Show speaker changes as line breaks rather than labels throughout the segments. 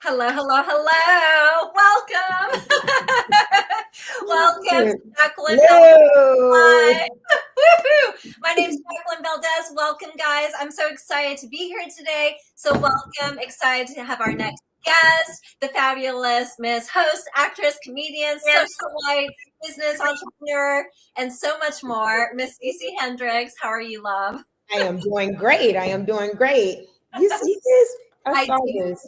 Hello, hello, hello. Welcome. Welcome to Jacqueline Valdez.
Hello.
My name is Jacqueline Valdez. Welcome, guys. I'm so excited to be here today. So welcome. Excited to have our next guest, the fabulous Miss Host, actress, comedian, socialite, business entrepreneur, and so much more. Miss Cece Hendriks. How are you, love?
I am doing great. You see this? I saw
do.
this.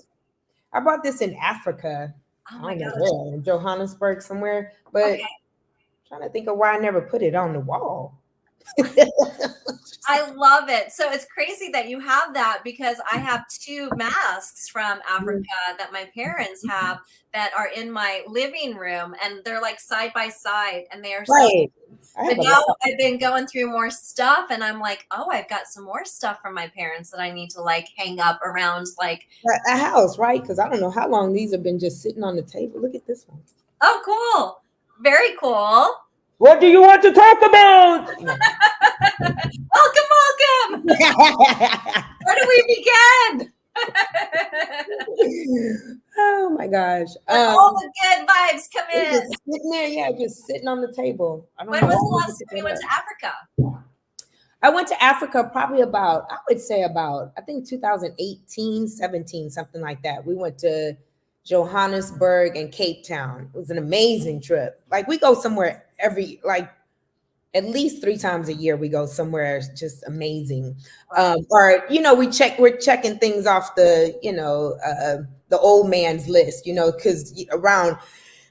I bought this in Africa.
Oh
I
my
don't know
gosh.
where, in Johannesburg somewhere, but
Okay.
trying to think of why I never put it on the wall.
I love it. So it's crazy that you have that because I have two masks from Africa that my parents have that are in my living room, and they're like side by side, and they are so.
Right.
But now I've been going through more stuff, and I'm like, oh, I've got some more stuff from my parents that I need to like hang up around like
a house, right? Because I don't know how long these have been just sitting on the table. Look at this one.
Oh, cool. Very cool.
What do you want to talk about?
Welcome. Where do we begin?
Oh my gosh.
All the good vibes come in.
Just sitting there, just sitting on the table.
When was the last time you went to Africa?
I went to Africa probably I think 2018, 17, something like that. We went to Johannesburg and Cape Town. It was an amazing trip. Like we go somewhere at least 3 times a year. We go somewhere just amazing. We're checking things off the old man's list, because around a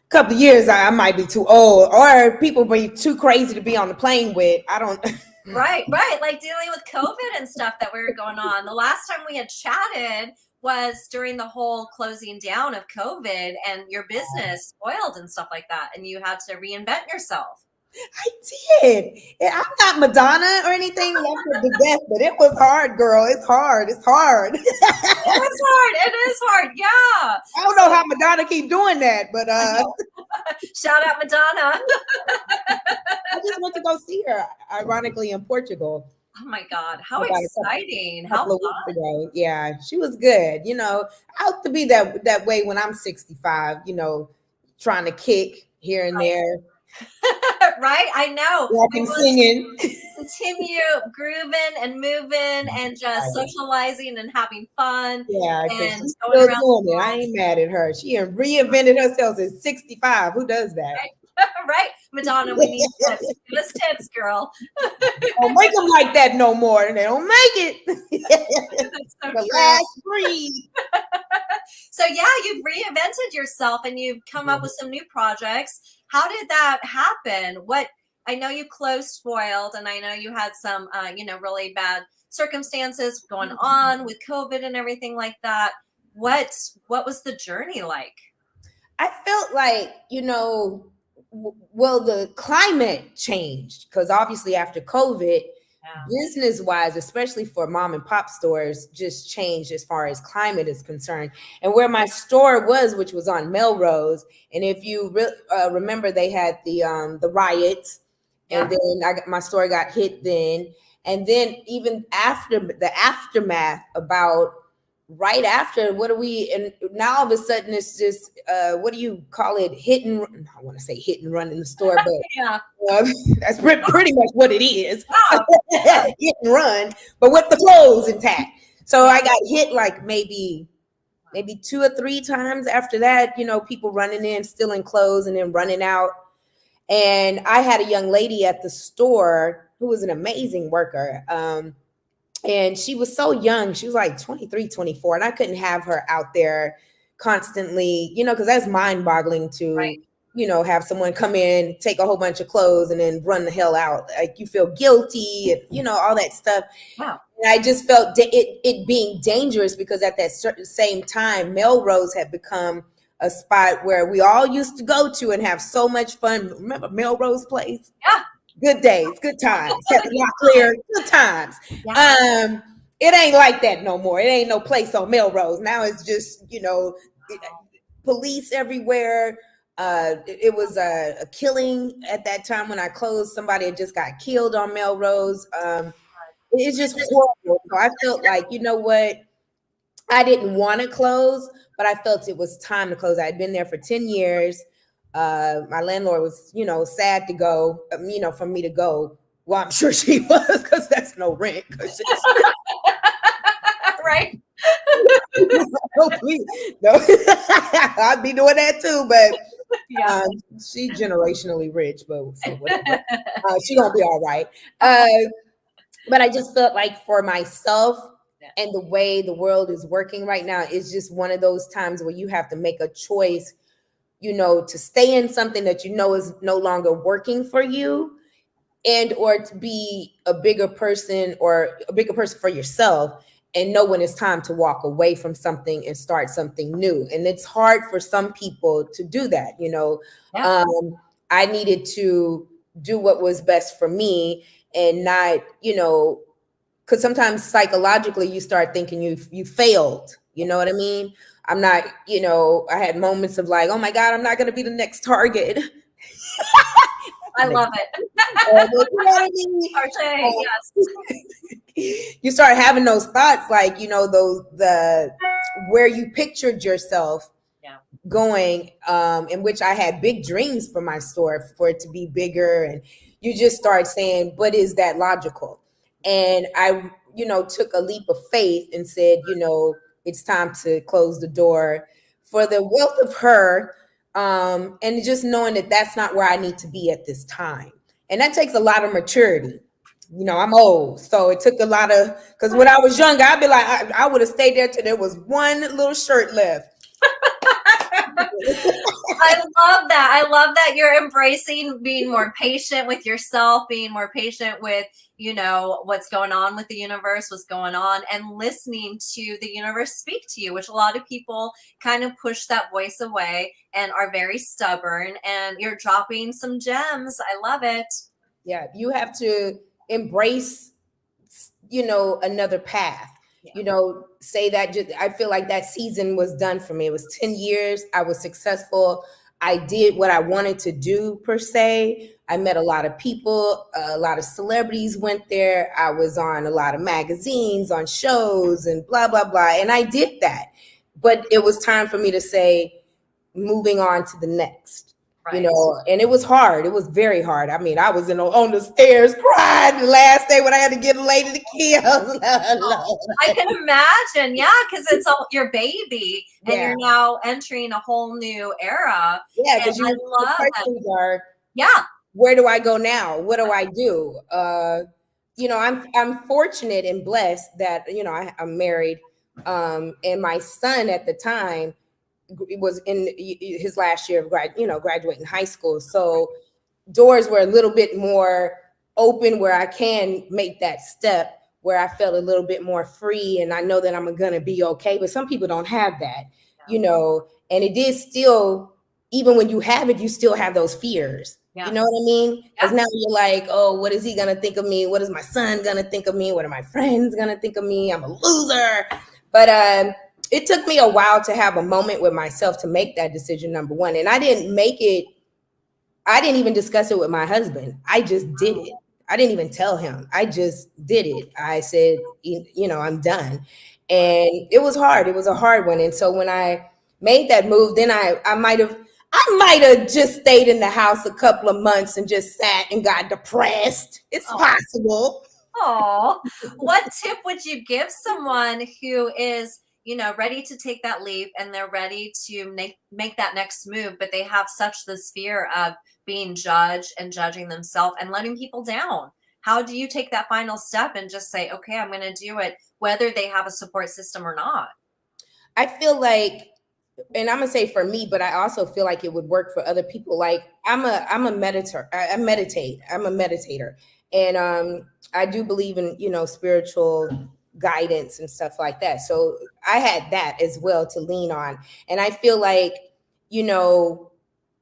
couple of years I might be too old, or people be too crazy to be on the plane with. I don't.
Right. Like dealing with COVID and stuff that we were going on. The last time we had chatted was during the whole closing down of COVID, and your business spoiled and stuff like that, and you had to reinvent yourself.
I did. I'm not Madonna or anything, left her to death, but it was hard, girl. It's hard.
It is hard. Yeah.
I don't know how Madonna keep doing that, but
shout out Madonna.
I just went to go see her, ironically, in Portugal.
Oh my God, how exciting. How
fun. Weeks ago. Yeah, she was good. I hope to be that way when I'm 65, trying to kick here and there.
Right? I know.
Walking, singing.
Continue grooving and moving and just socializing and having fun.
Yeah,
and
she's still doing it. I ain't mad at her. She reinvented herself at 65. Who does that?
Right. Madonna, we need tips. Give us tips, girl.
Don't make them like that no more. They don't make it.
That's so
the last breed.
So yeah, you've reinvented yourself and you've come up with some new projects. How did that happen? I know you closed Spoiled, and I know you had some, really bad circumstances going on with COVID and everything like that. What was the journey like?
I felt like, the climate changed because obviously after COVID, business-wise, especially for mom and pop stores, just changed as far as climate is concerned. And where my store was, which was on Melrose, and if you remember, they had the riots, and then my store got hit then. And then even after the aftermath, right after, and now all of a sudden it's just what do you call it? I want to say hit and run in the store, but that's pretty much what it is. Hit and run, but with the clothes intact. So I got hit like maybe 2 or 3 times after that, people running in, stealing clothes and then running out. And I had a young lady at the store who was an amazing worker. And she was so young. She was like 23, 24. And I couldn't have her out there constantly, because that's mind boggling to, have someone come in, take a whole bunch of clothes and then run the hell out. Like you feel guilty and, all that stuff.
Wow.
And I just felt it being dangerous because at that same time, Melrose had become a spot where we all used to go to and have so much fun. Remember Melrose Place?
Yeah.
Good days, good times. Clear, good times. Yeah. It ain't like that no more. It ain't no place on Melrose. Now it's just, police everywhere. It was a killing at that time when I closed. Somebody had just got killed on Melrose. It's just horrible. So I felt like, I didn't want to close, but I felt it was time to close. I had been there for 10 years. My landlord was, sad to go, for me to go. Well, I'm sure she was, because that's no rent.
Right.
No, please. No. I'd be doing that too, but
Yeah.
she's generationally rich, but so whatever. She gonna be all right. But I just felt like for myself and the way the world is working right now, it's just one of those times where you have to make a choice, to stay in something that is no longer working for you, and or to be a bigger person for yourself, and know when it's time to walk away from something and start something new. And it's hard for some people to do that.
Yeah.
I needed to do what was best for me, and not, because sometimes psychologically you start thinking you failed. You know what I mean? I'm not, I had moments of like, oh my God, I'm not going to be the next Target.
I love it.
You know what I mean?
Yes.
You start having those thoughts, like, where you pictured yourself going, in which I had big dreams for my store, for it to be bigger. And you just start saying, but is that logical? And I, took a leap of faith and said, it's time to close the door for the wealth of her. And just knowing that that's not where I need to be at this time. And that takes a lot of maturity. I'm old, so it took a lot of, because when I was younger, I'd be like, I would have stayed there till there was one little shirt left.
I love that. I love that you're embracing being more patient with yourself, being more patient with, what's going on with the universe, what's going on, and listening to the universe speak to you, which a lot of people kind of push that voice away and are very stubborn. And you're dropping some gems. I love it.
Yeah, you have to embrace, another path. Say that I feel like that season was done for me. It was 10 years. I was successful. I did what I wanted to do, per se. I met a lot of people. A lot of celebrities went there. I was on a lot of magazines, on shows, and blah, blah, blah. And I did that. But it was time for me to say, moving on to the next. Right. And it was hard. It was very hard. I mean, I was on the stairs crying the last day when I had to get a lady to kill.
I can imagine. Yeah, because it's your baby, and you're now entering a whole new era.
Yeah, because I love that. Where do I go now? What do I do? I'm fortunate and blessed that I'm married, and my son at the time was in his last year of graduating high school. So doors were a little bit more open where I can make that step, where I felt a little bit more free, and I know that I'm going to be okay. But some people don't have that, and it is still, even when you have it, you still have those fears. Yeah. You know what I mean? Because now you're like, oh, what is he going to think of me? What is my son going to think of me? What are my friends going to think of me? I'm a loser. But it took me a while to have a moment with myself to make that decision, number one. And I didn't even discuss it with my husband. I just did it. I didn't even tell him. I just did it. I said, I'm done. And it was hard. It was a hard one. And so when I made that move, then I might have just stayed in the house a couple of months and just sat and got depressed. It's possible.
Oh, what tip would you give someone who is, ready to take that leap, and they're ready to make that next move, but they have such this fear of being judged and judging themselves and letting people down? How do you take that final step and just say, okay, I'm going to do it, whether they have a support system or not?
I feel like, and I'm going to say for me, but I also feel like it would work for other people. Like I'm a meditator. I'm a meditator. And I do believe in, spiritual guidance and stuff like that. So I had that as well to lean on. And I feel like,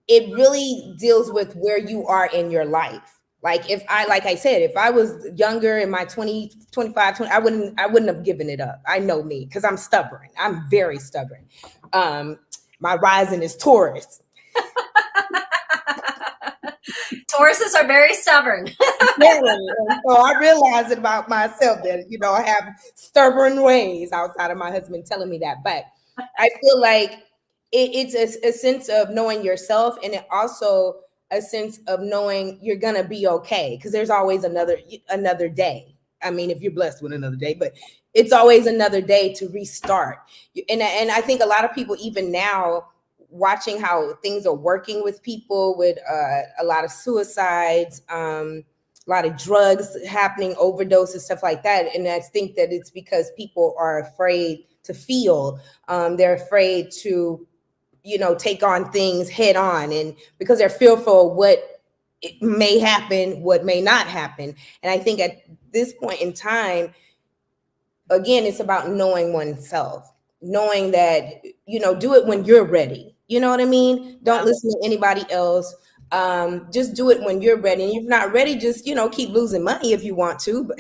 it really deals with where you are in your life. Like like I said, if I was younger in my 20, 25, 20, I wouldn't have given it up. I know me, because I'm stubborn. I'm very stubborn. My rising is Taurus.
Tauruses are very stubborn.
So I realized it about myself that, I have stubborn ways, outside of my husband telling me that. But I feel like it's a sense of knowing yourself, and it also a sense of knowing you're gonna be okay, because there's always another day. I mean, if you're blessed with another day, but it's always another day to restart. And I think a lot of people, even now, watching how things are working with people, with a lot of suicides, a lot of drugs happening, overdoses, stuff like that. And I think that it's because people are afraid to feel. They're afraid to, take on things head on, and because they're fearful of what it may happen, what may not happen. And I think at this point in time, again, it's about knowing oneself, knowing that, do it when you're ready. You know what I mean? Don't listen to anybody else. Just do it when you're ready. And if you're not ready, just, keep losing money if you want to,
but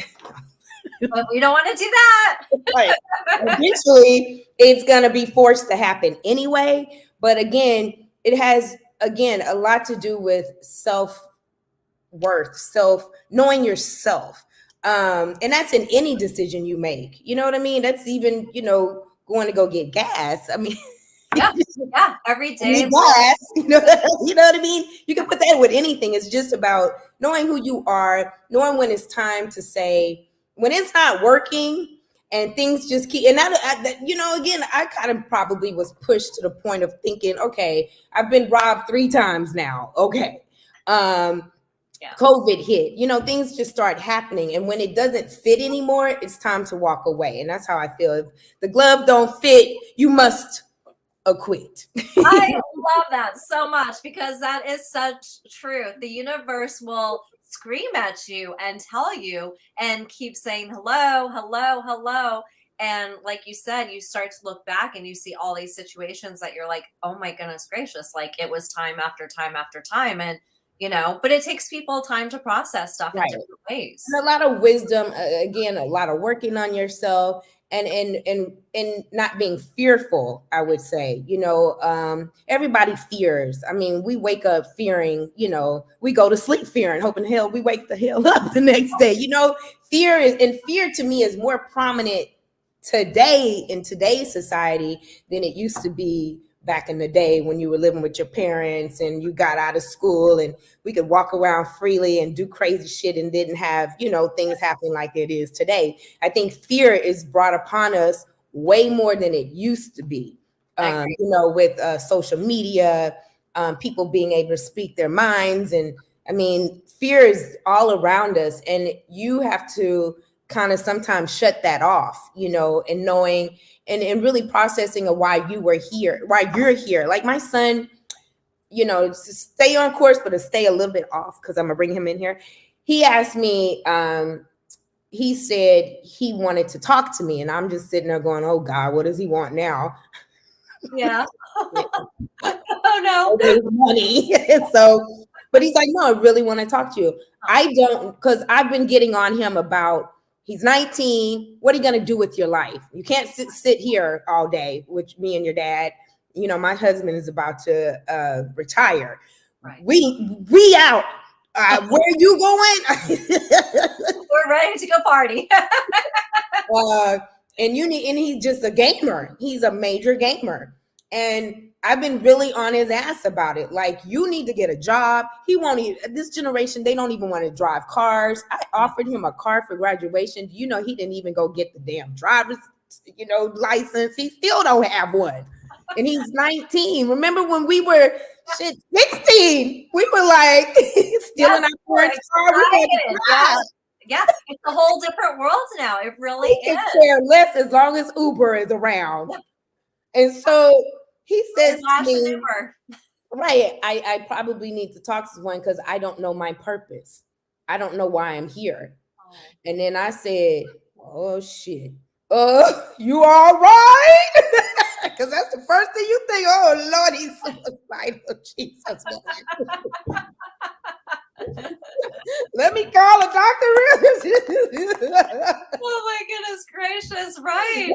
we don't want to do that.
Right. Eventually, it's going to be forced to happen anyway. But again, it has, a lot to do with self-worth, knowing yourself. And that's in any decision you make. You know what I mean? That's even, going to go get gas. I mean,
yeah, every day.
Gas, you know what I mean? You can put that with anything. It's just about knowing who you are, knowing when it's time to say, when it's not working and things just keep, and again, I kind of probably was pushed to the point of thinking, okay, I've been robbed 3 times now. Okay. COVID hit, things just start happening. And when it doesn't fit anymore, it's time to walk away. And that's how I feel. If the glove don't fit, you must acquit.
I love that so much, because that is such truth. The universe will scream at you and tell you and keep saying hello, hello, hello. And like you said, you start to look back and you see all these situations that you're like, oh my goodness gracious, like it was time after time after time. And but it takes people time to process stuff in different ways.
And a lot of wisdom, again, a lot of working on yourself, and not being fearful, I would say. Everybody fears. I mean, we wake up fearing, we go to sleep fearing, hoping hell we wake the hell up the next day. Fear to me is more prominent today in today's society than it used to be back in the day when you were living with your parents and you got out of school and we could walk around freely and do crazy shit and didn't have, things happening like it is today. I think fear is brought upon us way more than it used to be, with social media, people being able to speak their minds. And I mean, fear is all around us, and you have to kind of sometimes shut that off, and knowing and really processing of why you're here. Like my son, to stay on course, but to stay a little bit off, because I'm gonna bring him in here. He asked me, he said he wanted to talk to me, and I'm just sitting there going, oh God, what does he want now?
Yeah. Oh no.
Money. So, but he's like, no, I really want to talk to you. I don't, because I've been getting on him about, he's 19. What are you going to do with your life? You can't sit here all day with me and your dad. My husband is about to retire. Right. We out. Where are you going?
We're ready to go party.
And he's just a gamer. He's a major gamer. And I've been really on his ass about it. Like, you need to get a job. This generation, they don't even want to drive cars. I offered him a car for graduation. He didn't even go get the damn driver's, license. He still don't have one. And he's 19. Remember when we were 16? We were like stealing our parents' car.
Yeah, it's a whole different world now. It really is.
Care less as long as Uber is around. Yep. And so he says to me, right, I probably need to talk to someone because I don't know my purpose. I don't know why I'm here. Oh. And then I said, oh shit. You all right? Because that's the first thing you think. Oh Lord, he's suicidal. Jesus. Let me call a doctor.
Oh my goodness gracious, right.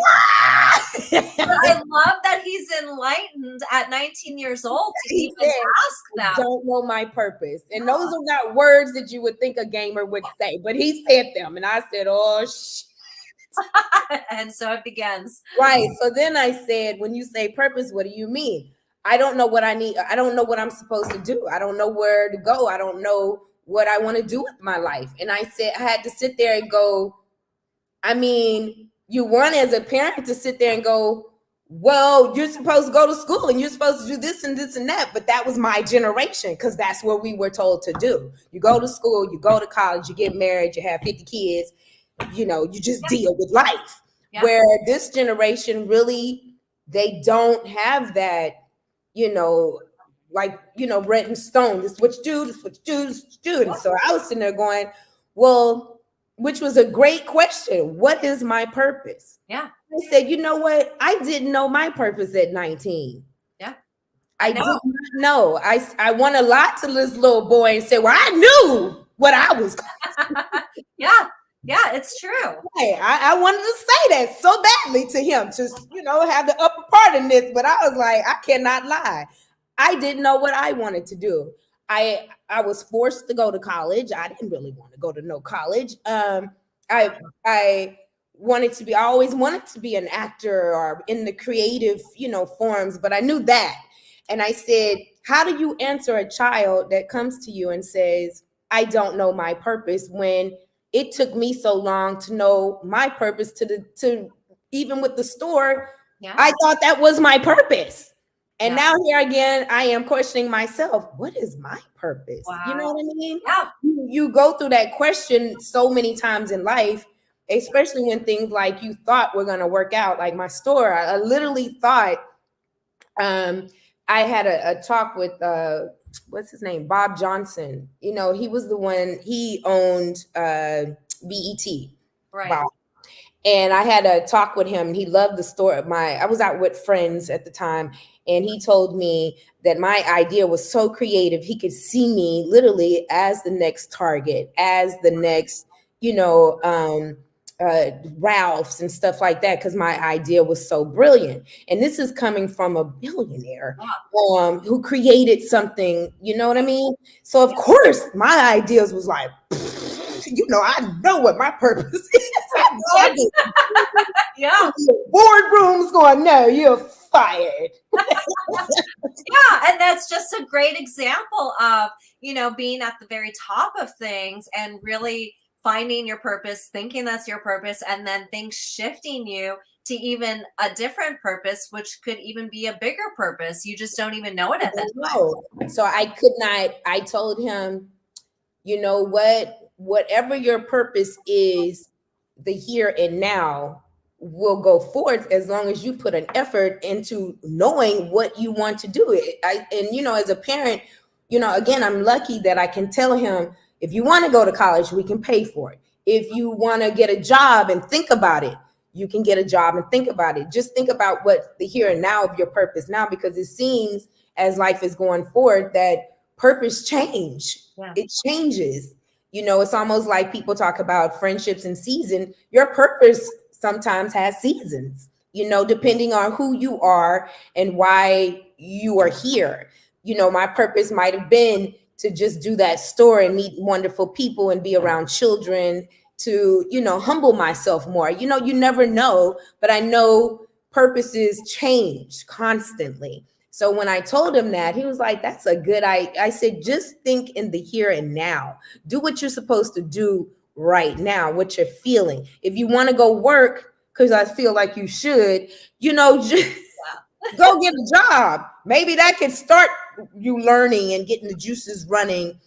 But I love that he's enlightened at 19 years old to even ask that.
I don't know my purpose. And those are not words that you would think a gamer would say, but he said them. And I said, oh shit.
And so it begins.
Right. So then I said, when you say purpose, what do you mean? I don't know what I need. I don't know what I'm supposed to do. I don't know where to go. I don't know what I want to do with my life. And I said, I had to sit there and go, I mean, you want as a parent to sit there and go, well, you're supposed to go to school and you're supposed to do this and this and that. But that was my generation, because that's what we were told to do. You go to school, you go to college, you get married, you have 50 kids, you know, you just deal with life. Yeah. Where this generation really, they don't have that, you know, like, you know, red and stone. This is what you do, this is what you do, this is what you do. And so I was sitting there going, well, which was a great question. What is my purpose?
Yeah.
I said, you know what? I didn't know my purpose at 19.
Yeah.
I did not know. I won a lot to this little boy and said, well, I knew what I was.
Yeah. Yeah, it's true.
Hey, I wanted to say that so badly to him, just, you know, have the upper part in this, but I was like, I cannot lie. I didn't know what I wanted to do. I was forced to go to college. I didn't really want to go to no college. I wanted to be, I always wanted to be an actor or in the creative, you know, forms, but I knew that. And I said, how do you answer a child that comes to you and says, I don't know my purpose, when it took me so long to know my purpose, to even with the store, yeah. I thought that was my purpose. And yeah. Now here again, I am questioning myself. What is my purpose? Wow. You know what I mean? Yeah. You go through that question so many times in life, especially when things like you thought were going to work out. Like my store, I literally thought, I had a talk with, what's his name? Bob Johnson. You know, he was the one, he owned BET. Right. Bob. And I had a talk with him. He loved the store. I was out with friends at the time, and he told me that my idea was so creative. He could see me literally as the next Target, as the next, you know, Ralph's and stuff like that, because my idea was so brilliant. And this is coming from a billionaire who created something, you know what I mean? So of course my ideas was like, you know, I know what my purpose is. Yeah. Boardroom's going, no, you're fired.
Yeah, and that's just a great example of, you know, being at the very top of things and really finding your purpose, thinking that's your purpose, and then things shifting you to even a different purpose, which could even be a bigger purpose. You just don't even know it at that time.
So I could not, I told him, you know what, whatever your purpose is, the here and now will go forth as long as you put an effort into knowing what you want to do. And, you know, as a parent, you know, again, I'm lucky that I can tell him, if you want to go to college, we can pay for it. If you want to get a job and think about it, you can get a job and think about it. Just think about what the here and now of your purpose now, because it seems as life is going forward that purpose change. Yeah. It changes. You know, it's almost like people talk about friendships and season. Your purpose sometimes has seasons, you know, depending on who you are and why you are here. You know, my purpose might have been to just do that store and meet wonderful people and be around children, to, you know, humble myself more. You know, you never know, but I know purposes change constantly. So when I told him that, he was like, that's a good idea. I said, just think in the here and now. Do what you're supposed to do right now, what you're feeling. If you want to go work, because I feel like you should, you know, just go get a job. Maybe that could start you learning and getting the juices running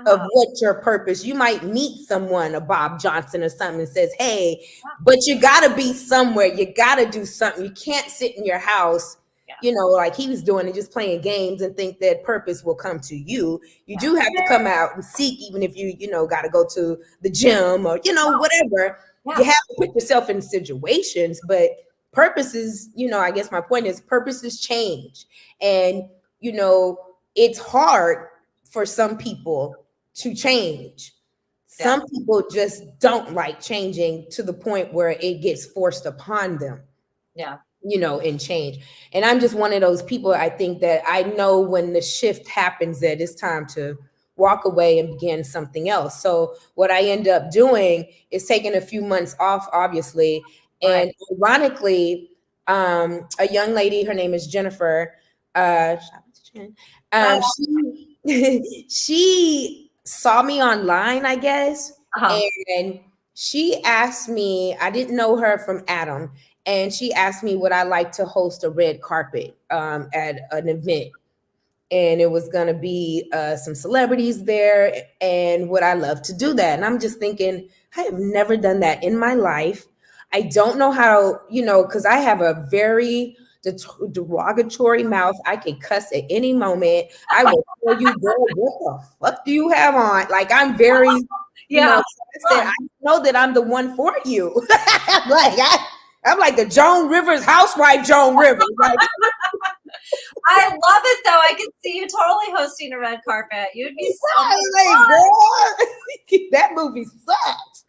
of what your purpose. You might meet someone, a Bob Johnson or something, and says, hey, but you got to be somewhere. You got to do something. You can't sit in your house, you know, like he was doing and just playing games and think that purpose will come to you. You do have to come out and seek, even if you know, got to go to the gym or, you know, whatever. You have to put yourself in situations, but purposes, you know, I guess my point is purposes change. And, you know, it's hard for some people to change. Some people just don't like changing to the point where it gets forced upon them. Yeah. You know, and change. And I'm just one of those people, I think, that I know when the shift happens that it's time to walk away and begin something else. So what I end up doing is taking a few months off, obviously. And ironically, a young lady, her name is Jennifer. She saw me online, I guess, and she asked me. I didn't know her from Adam, and she asked me would I like to host a red carpet at an event, and it was going to be some celebrities there, and would I love to do that? And I'm just thinking, I have never done that in my life. I don't know how, because I have a very derogatory mouth. I can cuss at any moment. I will tell you, girl, what the fuck do you have on? Like, I'm very, I know that I'm the one for you. I'm like the Joan Rivers housewife, Joan Rivers. Like,
I love it though. I can see you totally hosting a red carpet. You'd be so
like, girl, that movie sucked.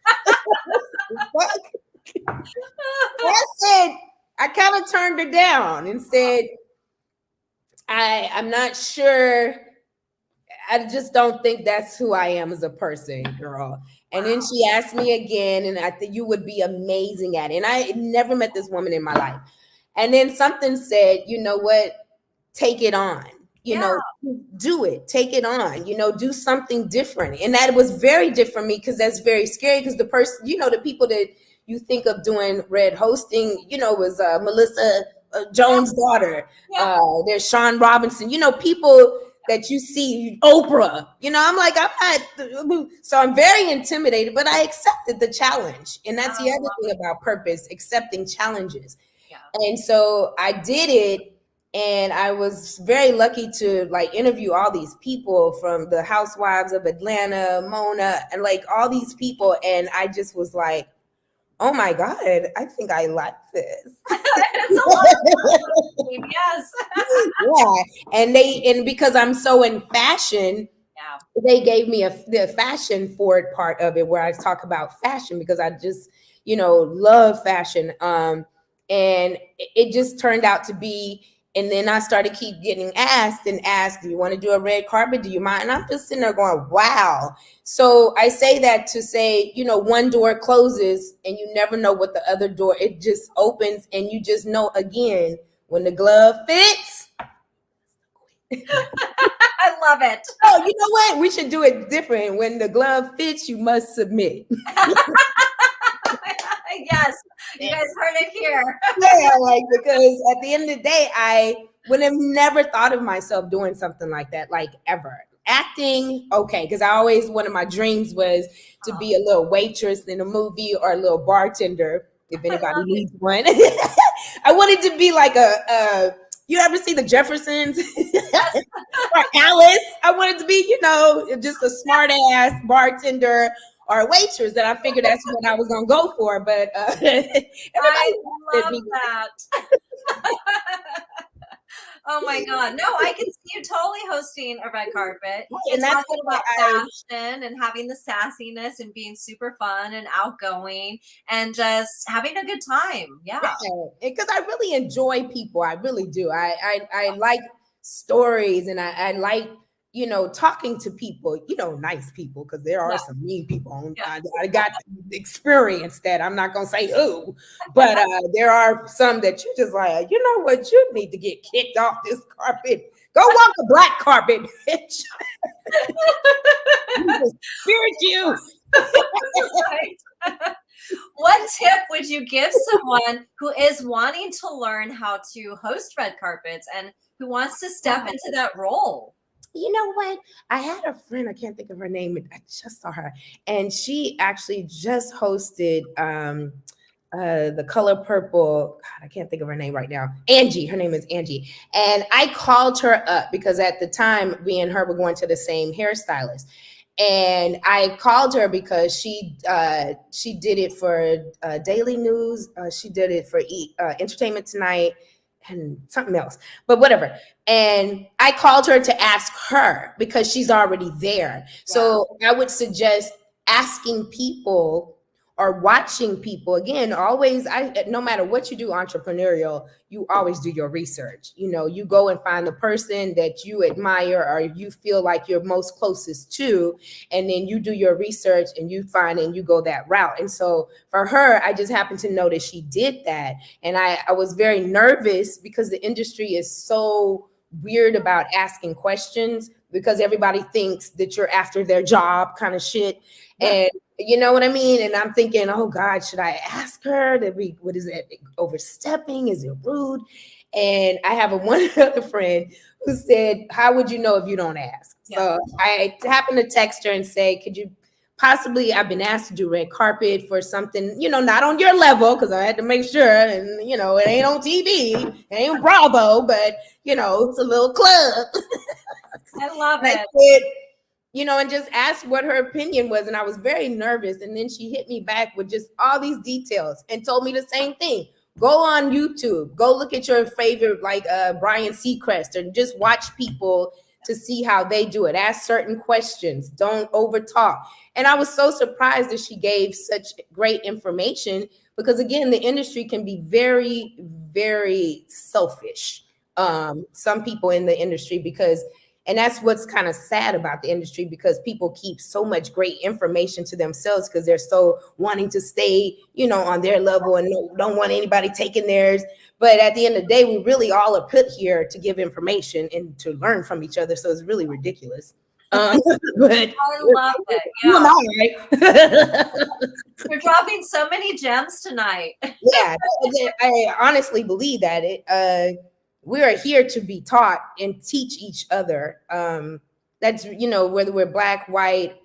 I kind of turned her down and said, I'm not sure. I just don't think that's who I am as a person, girl. And then she asked me again, and I think you would be amazing at it. And I never met this woman in my life. And then something said, you know what? Take it on. Do it. Take it on. Do something different. And that was very different for me because that's very scary because the person, the people that you think of doing red hosting, was Melissa Jones' daughter. There's Sean Robinson, people that you see, Oprah, I'm like, I'm not, so I'm very intimidated, but I accepted the challenge. And that's the other thing about purpose, accepting challenges. Yeah. And so I did it. And I was very lucky to interview all these people from the Housewives of Atlanta, Mona, and all these people. And I just was like, oh my God, I think I like this. It's a lot of fun. Yes. Yeah. And because I'm so in fashion, they gave me the fashion forward part of it where I talk about fashion because I just, love fashion. And it just turned out to be. And then I started keep getting asked, do you want to do a red carpet? Do you mind? And I'm just sitting there going, wow. So I say that to say, one door closes and you never know what the other door, it just opens and you just know again, when the glove fits.
I love it.
Oh, you know what? We should do it different. When the glove fits, you must submit.
Yes, you guys heard it here.
Yeah, because at the end of the day, I would have never thought of myself doing something like that, ever. Acting, okay, because one of my dreams was to be a little waitress in a movie or a little bartender, if anybody needs one. I wanted to be like you ever see the Jeffersons or Alice? I wanted to be, just a smart ass bartender or a waitress that I figured that's what I was going to go for. But everybody
I love that. Oh my God. No, I can see you totally hosting a red carpet. And that's talking about fashion and having the sassiness and being super fun and outgoing and just having a good time. Yeah.
Because I really enjoy people. I really do. I like stories and I like, talking to people, nice people, because there are some mean people. I got to experience that. I'm not going to say who, but there are some that you're just like, you know what? You need to get kicked off this carpet. Go walk the black carpet, bitch. Spirit you.
Right. What tip would you give someone who is wanting to learn how to host red carpets and who wants to step into that role?
You know what? I had a friend, I can't think of her name. I just saw her. And she actually just hosted the Color Purple. God, I can't think of her name right now. Angie, her name is Angie. And I called her up because at the time, me and her were going to the same hairstylist. And I called her because she did it for Daily News. She did it for Entertainment Tonight and something else, but whatever. And I called her to ask her because she's already there. Wow. So I would suggest asking people or watching people. Again, always, no matter what you do entrepreneurial, you always do your research. You know, you go and find the person that you admire or you feel like you're most closest to, and then you do your research and you find and you go that route. And so for her, I just happened to know that she did that. And I was very nervous because the industry is so weird about asking questions, because everybody thinks that you're after their job kind of shit. And you know what I mean? And I'm thinking, oh God, should I ask her to be, what is it, overstepping? Is it rude? And I have one other friend who said, how would you know if you don't ask? So I happened to text her and say, could you possibly, I've been asked to do red carpet for something, you know, not on your level, because I had to make sure, and you know, it ain't on TV, it ain't Bravo, but you know, it's a little club.
I love it.
Said, you know, and just asked what her opinion was. And I was very nervous. And then she hit me back with just all these details and told me the same thing. Go on YouTube, go look at your favorite, like Brian Seacrest, and just watch people to see how they do it. Ask certain questions, don't overtalk. And I was so surprised that she gave such great information, because again, the industry can be very, very selfish. Some people in the industry, and that's what's kind of sad about the industry, because people keep so much great information to themselves because they're so wanting to stay, you know, on their level and don't want anybody taking theirs. But at the end of the day, we really all are put here to give information and to learn from each other. So it's really ridiculous. But
I love it. Yeah. You're dropping so many gems tonight.
Yeah, I honestly believe that we are here to be taught and teach each other. That's, you know, whether we're Black, white,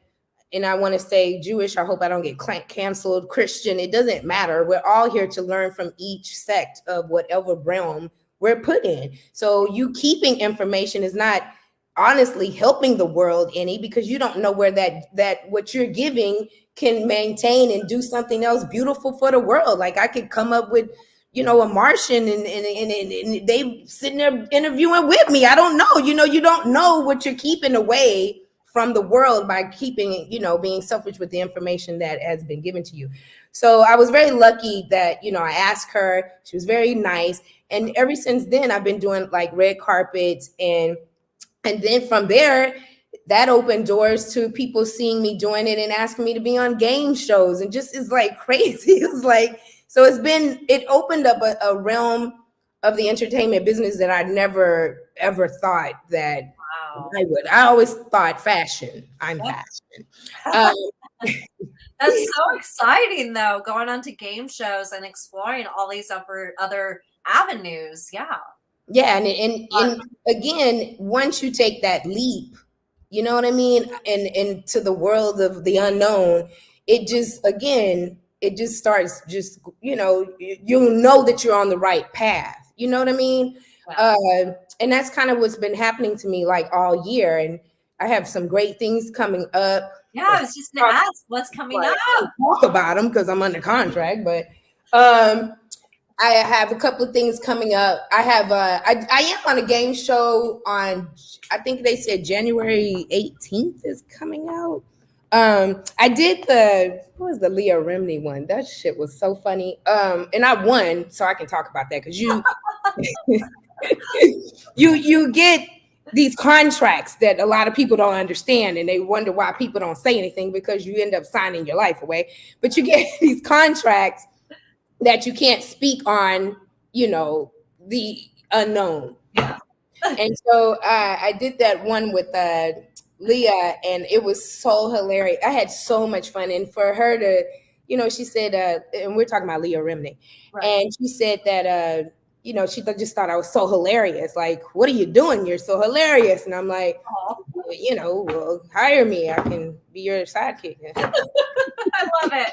and I want to say Jewish, I hope I don't get canceled, Christian, it doesn't matter. We're all here to learn from each sect of whatever realm we're put in. So you keeping information is not honestly helping the world any, because you don't know where that what you're giving can maintain and do something else beautiful for the world. Like I could come up with, you know, a Martian and they sitting there interviewing with me. I don't know, you know, you don't know what you're keeping away from the world by keeping, you know, being selfish with the information that has been given to you. So I was very lucky that, you know, I asked her, she was very nice. And ever since then, I've been doing like red carpets, and then from there, that opened doors to people seeing me doing it and asking me to be on game shows, and just is like crazy. It was like, so it opened up a realm of the entertainment business that I never ever thought that I would. I always thought fashion. I'm fashion.
That's so exciting, though, going on to game shows and exploring all these other avenues. Yeah.
Yeah, and again, once you take that leap, you know what I mean, and into the world of the unknown, it just starts, just, you know, you'll know that you're on the right path. You know what I mean? Yeah. And that's kind of what's been happening to me like all year. And I have some great things coming up.
Yeah, I was just gonna ask what's coming up.
Talk about them because I'm under contract, but I have a couple of things coming up. I have I am on a game show on, I think they said January 18th is coming out. I did what was the Leah Remini one? That shit was so funny. And I won, so I can talk about that, because you get these contracts that a lot of people don't understand, and they wonder why people don't say anything, because you end up signing your life away. But you get these contracts that you can't speak on, you know, the unknown. Yeah. And so I did that one with Leah, and it was so hilarious. I had so much fun. And for her to, you know, she said, and we're talking about Leah Remini, right. And she said that, you know, she just thought I was so hilarious. Like, what are you doing? You're so hilarious. And I'm like, you know, well, hire me. I can be your sidekick.
I love it.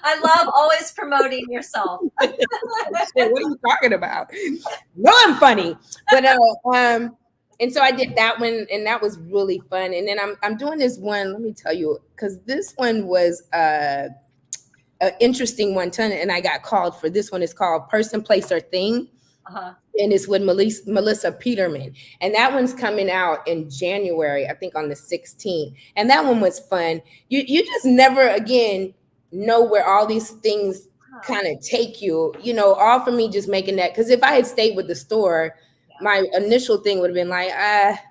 I love always promoting yourself.
What are you talking about? No, I'm funny. But and so I did that one, and that was really fun. And then I'm doing this one, let me tell you, because this one was an interesting one, and I got called for this one. It's called Person, Place, or Thing. Uh-huh. And it's with Melissa Peterman. And that one's coming out in January, I think on the 16th. And that one was fun. You just never, again, know where all these things kind of take you, all for me just making that. Because if I had stayed with the store, my initial thing would have been like,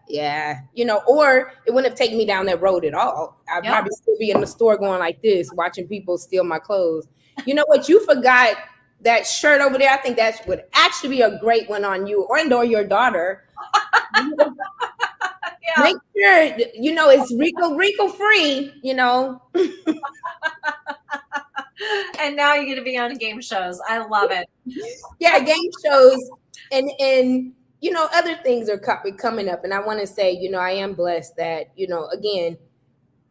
yeah, or it wouldn't have taken me down that road at all. I'd probably still be in the store going like this, watching people steal my clothes. You know what? You forgot that shirt over there. I think that would actually be a great one on you or your daughter. Make sure, it's Rico free,
And now you're going to be on game shows. I love it.
Yeah, game shows and other things are coming up. And I want to say, I am blessed that, again,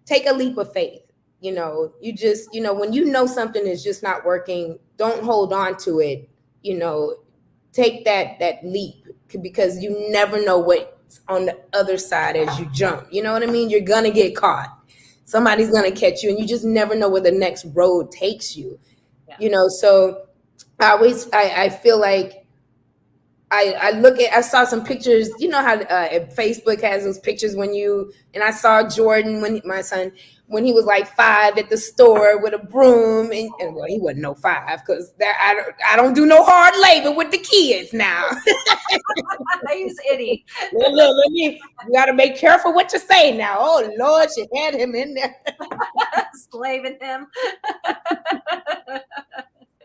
take a leap of faith. You just, when you know something is just not working, don't hold on to it. Take that leap, because you never know what's on the other side as you jump. You know what I mean? You're going to get caught. Somebody's going to catch you, and you just never know where the next road takes you. So I feel like I saw some pictures, how Facebook has those pictures and I saw Jordan, my son, when he was like 5 at the store with a broom, and well, he wasn't no 5, because I don't do no hard labor with the kids now.
I use itty.
You got to be careful what you say now. Oh Lord, she had him in there.
Slaving him.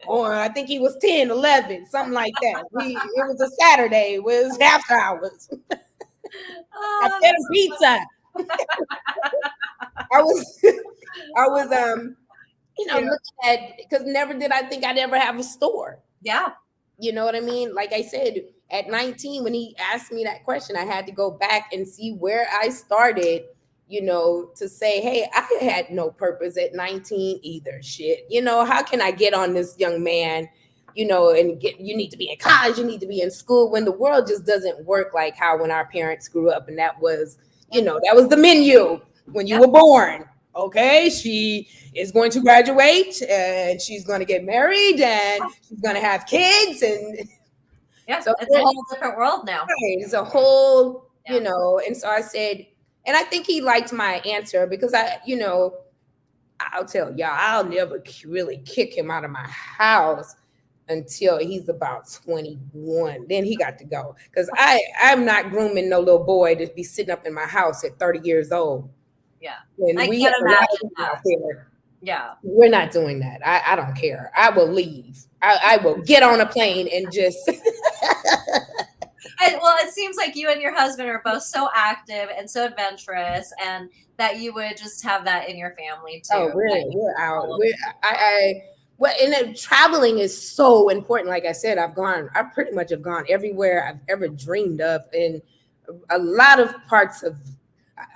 Or I think he was 10, 11, something like that. It was a Saturday. It was after hours. I fed him pizza. I was looking at, because never did I think I'd ever have a store.
Yeah.
You know what I mean? Like I said, at 19, when he asked me that question, I had to go back and see where I started, to say, hey, I had no purpose at 19 either. Shit. How can I get on this young man, and you need to be in college, you need to be in school, when the world just doesn't work like how when our parents grew up. And that was, that was the menu when you were born. Okay, she is going to graduate and she's going to get married and she's going to have kids. And
so it's a whole different world now.
Right, it's a whole, and so I said, and I think he liked my answer, because I'll tell y'all, I'll never really kick him out of my house until he's about 21. Then he got to go, because I'm not grooming no little boy to be sitting up in my house at 30 years old.
Yeah.
And
I can't imagine that.
Yeah. We're not doing that. I don't care. I will leave. I will get on a plane and just
well, it seems like you and your husband are both so active and so adventurous, and that you would just have that in your family too.
Oh, we're out. Traveling is so important. Like I said, I pretty much have gone everywhere I've ever dreamed of, in a lot of parts of.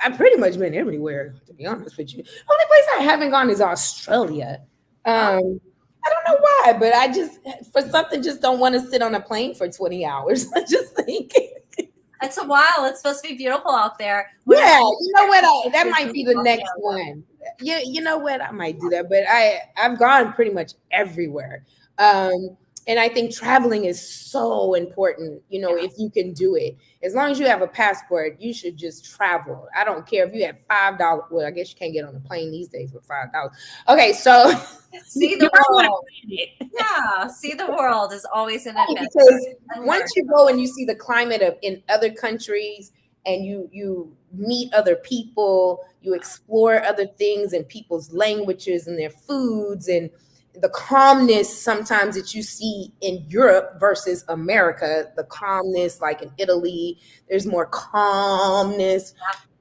I've pretty much been everywhere, to be honest with you. The only place I haven't gone is Australia. I don't know why, but I just, for something, just don't want to sit on a plane for 20 hours. I just think
it's a while. It's supposed to be beautiful out there.
Yeah, you know what? That might be the next one. Yeah, you know what? I might do that, but I've gone pretty much everywhere. And I think traveling is so important, if you can do it. As long as you have a passport, you should just travel. I don't care if you have $5. Well, I guess you can't get on a plane these days with $5. Okay, so
see the world. Yeah, see the world is always an adventure.
Because once you go and you see the climate in other countries, and you meet other people, you explore other things and people's languages and their foods, and the calmness sometimes that you see in Europe versus America, the calmness, like in Italy, there's more calmness.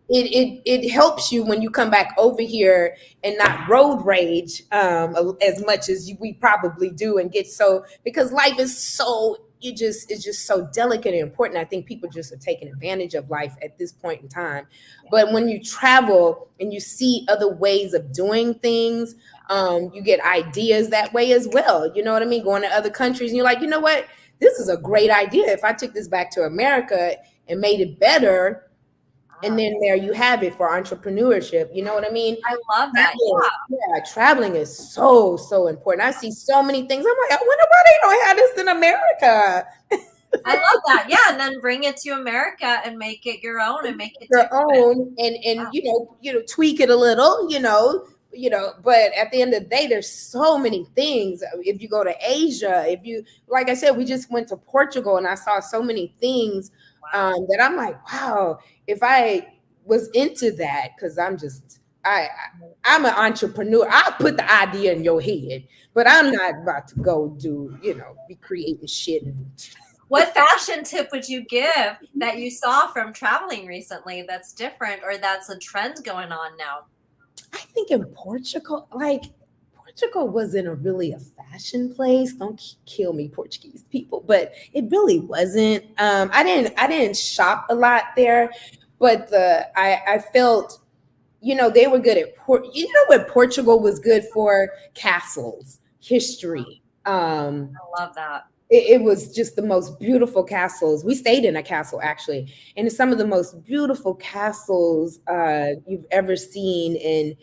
It helps you when you come back over here and not road rage as much as we probably do, and get so, because life is so, it's just so delicate and important. I think people just are taking advantage of life at this point in time. But when you travel and you see other ways of doing things, you get ideas that way as well. You know what I mean? Going to other countries and you're like, you know what? This is a great idea. If I took this back to America and made it better, and then there you have it for entrepreneurship. You know what I mean?
I love that.
Yeah, traveling is so, so important. I see so many things. I'm like, I wonder why they don't have this in America.
I love that. Yeah, and then bring it to America and make it your own, and make it
your own, and tweak it a little, but at the end of the day, there's so many things. If you go to Asia, like I said, we just went to Portugal and I saw so many things that I'm like, wow, if I was into that, because I'm an entrepreneur. I put the idea in your head, but I'm not about to go be creating shit.
What fashion tip would you give that you saw from traveling recently that's different or that's a trend going on now?
I think in Portugal, Portugal wasn't really a fashion place. Don't kill me, Portuguese people, but it really wasn't. I didn't shop a lot there, but I felt, they were good at what Portugal was good for? Castles, history.
I love that.
It was just the most beautiful castles. We stayed in a castle actually, and it's some of the most beautiful castles you've ever seen. And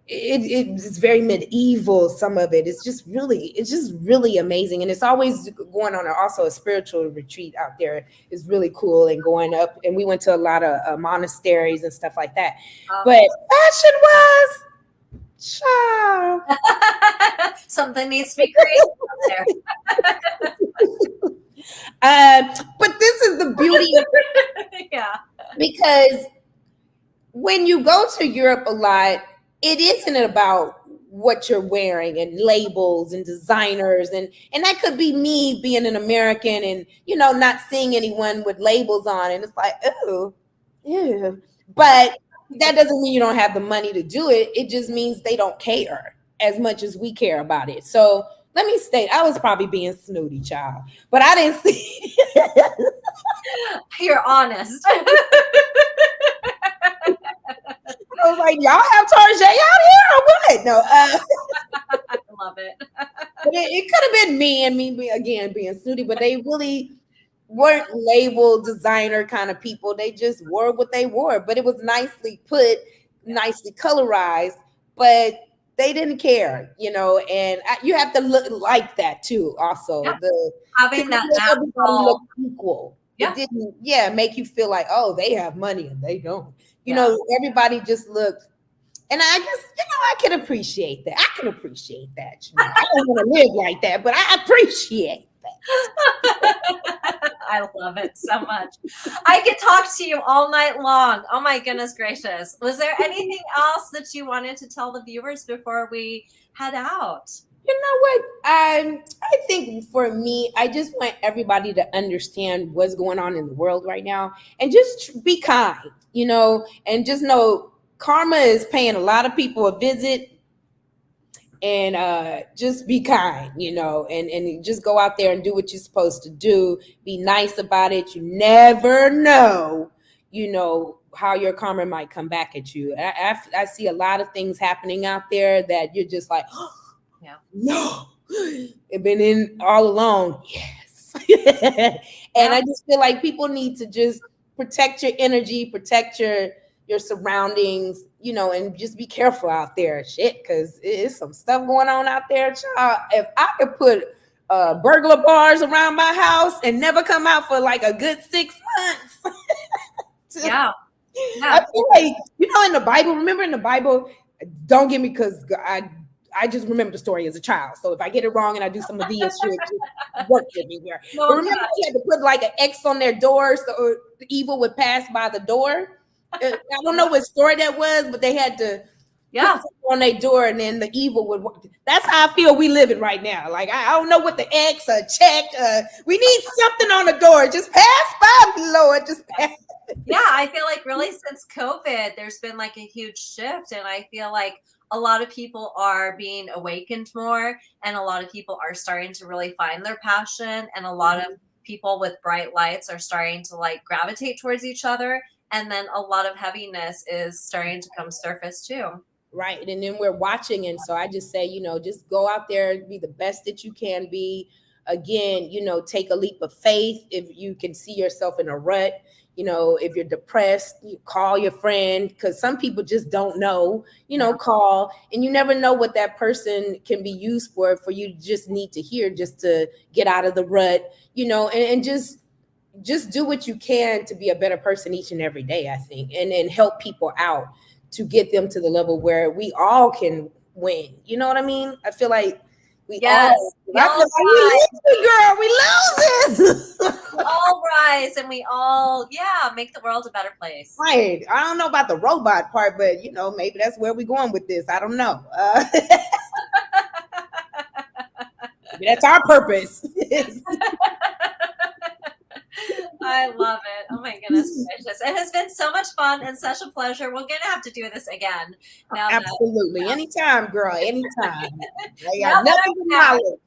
it's very medieval. Some of it's just really amazing, and it's always going on. Also, a spiritual retreat out there is really cool, and going up. And we went to a lot of monasteries and stuff like that. But fashion was. Child.
Something needs to be created out
there. But this is the beauty of it.
Yeah.
Because when you go to Europe a lot, it isn't about what you're wearing and labels and designers. And that could be me being an American and, not seeing anyone with labels on. And it's like, oh, yeah. But that doesn't mean you don't have the money to do it. It just means they don't care as much as we care about it. So let me state, I was probably being snooty, child, but I didn't see.
You're honest.
I was like, y'all have Tarjay out here or what? No.
I love it.
But it could have been me and me again being snooty, but they really weren't labeled designer kind of people. They just wore what they wore, but it was nicely put, nicely colorized, but they didn't care, and you have to look like that too. Also,
having that natural
look equal.
Yeah.
It didn't, make you feel like, oh, they have money and they don't. Everybody just looked. And I guess, I can appreciate that. I don't want to live like that, but I appreciate that.
I love it so much. I could talk to you all night long. Oh my goodness gracious. Was there anything else that you wanted to tell the viewers before we head out?
You know what? I think for me, I just want everybody to understand what's going on in the world right now and just be kind, and just know karma is paying a lot of people a visit. And just be kind, and just go out there and do what you're supposed to do. Be nice about it. You never know, how your karma might come back at you. I see a lot of things happening out there that you're just like, oh,
yeah,
no, it's been in all along. Yes. And I just feel like people need to just protect your energy, protect your surroundings, and just be careful out there, because it's some stuff going on out there, child. If I could put burglar bars around my house and never come out for like a good 6 months.
Yeah.
I feel like, in the Bible, remember in the Bible, don't get me, because I just remember the story as a child. So if I get it wrong and I do some of these shit, just work with me here.
No,
but remember, you had to put like an X on their door so the evil would pass by the door. I don't know what story that was, but they had to put on their door, and then the evil would. That's how I feel we living right now. Like I don't know what the X or check. We need something on the door. Just pass by, Lord. Just pass.
Yeah, I feel like really since COVID, there's been like a huge shift, and I feel like a lot of people are being awakened more, and a lot of people are starting to really find their passion, and a lot of people with bright lights are starting to like gravitate towards each other. And then a lot of heaviness is starting to come surface too.
Right. And then we're watching. And so I just say, just go out there, be the best that you can be. Again, take a leap of faith. If you can see yourself in a rut, if you're depressed, you call your friend, because some people just don't know, call, and you never know what that person can be used for you just need to hear just to get out of the rut, and just do what you can to be a better person each and every day, I think, and help people out to get them to the level where we all can win. You know what I mean? I feel like we all lose.
We all rise and we all make the world a better place.
Right. I don't know about the robot part, but maybe that's where we're going with this. I don't know. Maybe that's our purpose.
I love it. Oh my goodness gracious. It has been so much fun and such a pleasure. We're going to have to do this again. Now
Absolutely. Anytime, girl. Anytime. I got nothing but knowledge.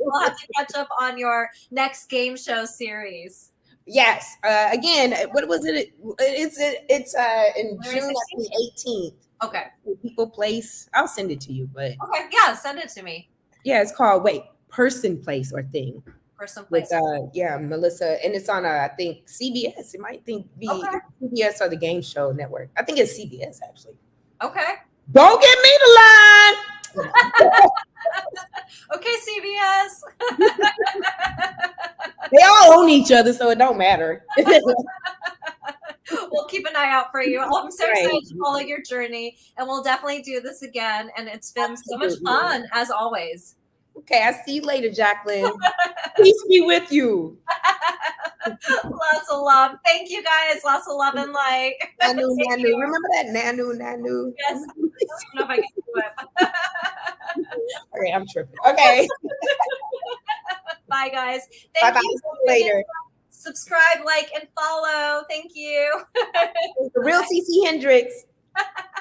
We'll have to catch up on your next game show series.
Yes. Again, what was it? It's in June 18th.
Okay.
People Place. I'll send it to you, but
okay, yeah, send it to me.
Yeah, it's called Person, Place, or Thing.
Person, Place.
With Melissa, and it's on I think CBS. It might be CBS or the Game Show Network. I think it's CBS actually.
Okay.
Don't give me the line.
Okay, CBS.
They all own each other, so it don't matter.
We'll keep an eye out for you. I'm so excited to follow your journey, and we'll definitely do this again. And it's been so much fun, as always.
Okay, I'll see you later, Jacqueline. Peace be with you.
Lots of love. Thank you, guys. Lots of love and light.
Nanu. Remember that Nanu?
Yes. I don't know if I can do it.
Okay, I'm tripping. Okay.
Bye, guys.
Thank you.
See
you later.
Subscribe, like, and follow. Thank you.
The real Cece Hendriks.